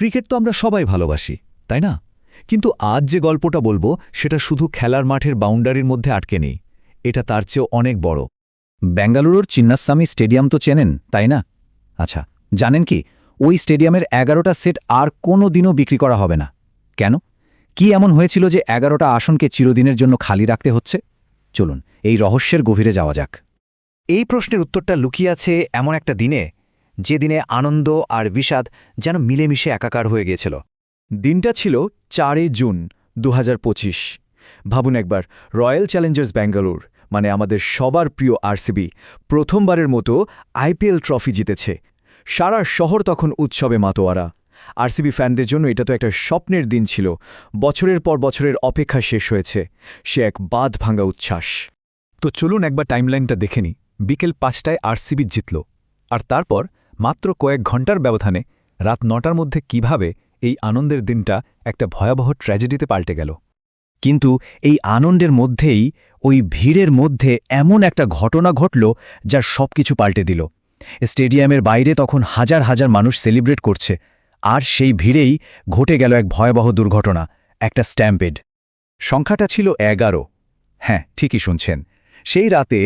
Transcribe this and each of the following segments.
Cricket তো আমরা সবাই ভালোবাসি তাই না? কিন্তু আজ যে গল্পটা বলবো সেটা শুধু খেলার মাঠের বাউন্ডারির মধ্যে আটকে নেই, এটা তার চেয়েও অনেক বড়। বেঙ্গালুরুর চিন্নাস্বামী স্টেডিয়াম তো চেনেন তাই না? আচ্ছা, জানেন কি ওই স্টেডিয়ামের 11টা সেট আর কোনো দিনও বিক্রি করা হবে না। কেন? কি এমন হয়েছিল যে 11টা আসনকে চিরদিনের জন্য খালি রাখতে হচ্ছে? চলুন এই রহস্যের গভীরে যাওয়া যাক। এই প্রশ্নের উত্তরটা লুকিয়ে আছে এমন একটা দিনে, যে দিনে আনন্দ আর বিষাদ যেন মিলেমিশে একাকার হয়ে গিয়েছিল। দিনটা ছিল 4 জুন 2025। ভাবুন একবার, রয়্যাল চ্যালেঞ্জার্স ব্যাঙ্গালোর মানে আমাদের সবার প্রিয় আরসিবি প্রথমবারের মতো আইপিএল ট্রফি জিতেছে। সারা শহর তখন উৎসবে মাতোয়ারা। আরসিবি ফ্যানদের জন্য এটা তো একটা স্বপ্নের দিন ছিল। বছরের পর বছরের অপেক্ষা শেষ হয়েছে, সে এক বাঁধ ভাঙা উচ্ছ্বাস। তো চলুন একবার টাইমলাইনটা দেখে নিই। বিকেল 5টায় আরসিবি জিতল, আর তারপর মাত্র কয়েক ঘণ্টার ব্যবধানে রাত 9টার মধ্যে কিভাবে এই আনন্দের দিনটা একটা ভয়াবহ ট্র্যাজেডিতে পাল্টে গেল। কিন্তু এই আনন্দের মধ্যেই ওই ভিড়ের মধ্যে এমন একটা ঘটনা ঘটল যা সবকিছু পাল্টে দিল। স্টেডিয়ামের বাইরে তখন হাজার হাজার মানুষ সেলিব্রেট করছে, আর সেই ভিড়েই ঘটে গেল এক ভয়াবহ দুর্ঘটনা, একটা স্ট্যাম্পেড। সংখ্যাটা ছিল 11। হ্যাঁ, ঠিকই শুনছেন। সেই রাতে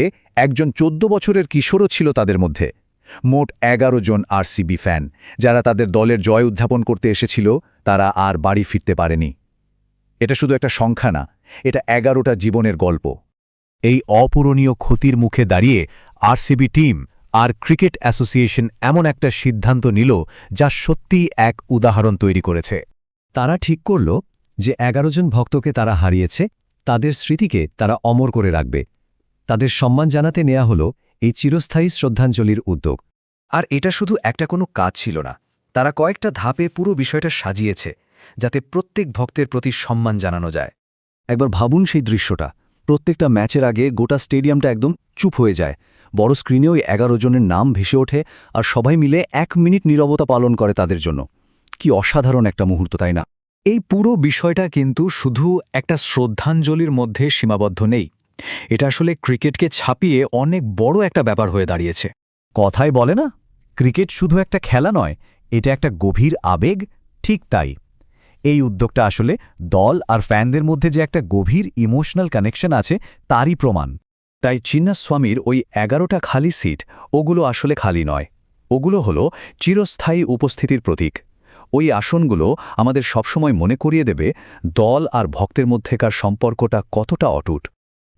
একজন 14 বছরের কিশোরও ছিল তাদের মধ্যে। মোট 11 জন আরসিবি ফ্যান, যারা তাদের দলের জয় উদ্যাপন করতে এসেছিল, তারা আর বাড়ি ফিরতে পারেনি। এটা শুধু একটা সংখ্যা না, এটা 11টা জীবনের গল্প। এই অপূরণীয় ক্ষতির মুখে দাঁড়িয়ে আরসিবি টিম আর ক্রিকেট অ্যাসোসিয়েশন এমন একটা সিদ্ধান্ত নিল যা সত্যিই এক উদাহরণ তৈরি করেছে। তারা ঠিক করল যে 11 জন ভক্তকে তারা হারিয়েছে, তাদের স্মৃতিকে তারা অমর করে রাখবে। তাদের সম্মান জানাতে নেওয়া হল এই চিরস্থায়ী শ্রদ্ধাঞ্জলির উদ্যোগ। আর এটা শুধু একটা কোনো কাজ ছিল না, তারা কয়েকটা ধাপে পুরো বিষয়টা সাজিয়েছে যাতে প্রত্যেক ভক্তের প্রতি সম্মান জানানো যায়। একবার ভাবুন সেই দৃশ্যটা। প্রত্যেকটা ম্যাচের আগে গোটা স্টেডিয়ামটা একদম চুপ হয়ে যায়। বড় স্ক্রিনেও 11 জনের নাম ভেসে ওঠে, আর সবাই মিলে 1 মিনিট নীরবতা পালন করে তাদের জন্য। কি অসাধারণ একটা মুহূর্ত, তাই না? এই পুরো বিষয়টা কিন্তু শুধু একটা শ্রদ্ধাঞ্জলির মধ্যে সীমাবদ্ধ নেই, এটা আসলে ক্রিকেটকে ছাপিয়ে অনেক বড় একটা ব্যাপার হয়ে দাঁড়িয়েছে। কথায় বলে না, ক্রিকেট শুধু একটা খেলা নয়, এটা একটা গভীর আবেগ। ঠিক তাই এই উদ্যোগটা আসলে দল আর ফ্যানদের মধ্যে যে একটা গভীর ইমোশনাল কানেকশন আছে তারই প্রমাণ। তাই চিন্নাস্বামীর ওই 11টা খালি সিট, ওগুলো আসলে খালি নয়, ওগুলো হলো চিরস্থায়ী উপস্থিতির প্রতীক। ওই আসনগুলো আমাদের সবসময় মনে করিয়ে দেবে দল আর ভক্তের মধ্যেকার সম্পর্কটা কতটা অটুট।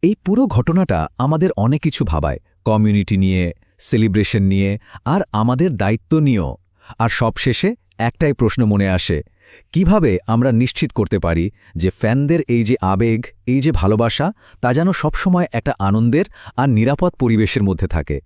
এই পুরো ঘটনাটা আমাদের অনেক কিছু ভাবায়, কমিউনিটি নিয়ে, সেলিব্রেশন নিয়ে, আর আমাদের দায়িত্ব নিয়েও। আর সবশেষে একটাই প্রশ্ন মনে আসে, কিভাবে আমরা নিশ্চিত করতে পারি যে ফ্যানদের এই যে আবেগ, এই যে ভালোবাসা, তা যেন সবসময় একটা আনন্দের আর নিরাপদ পরিবেশের মধ্যে থাকে।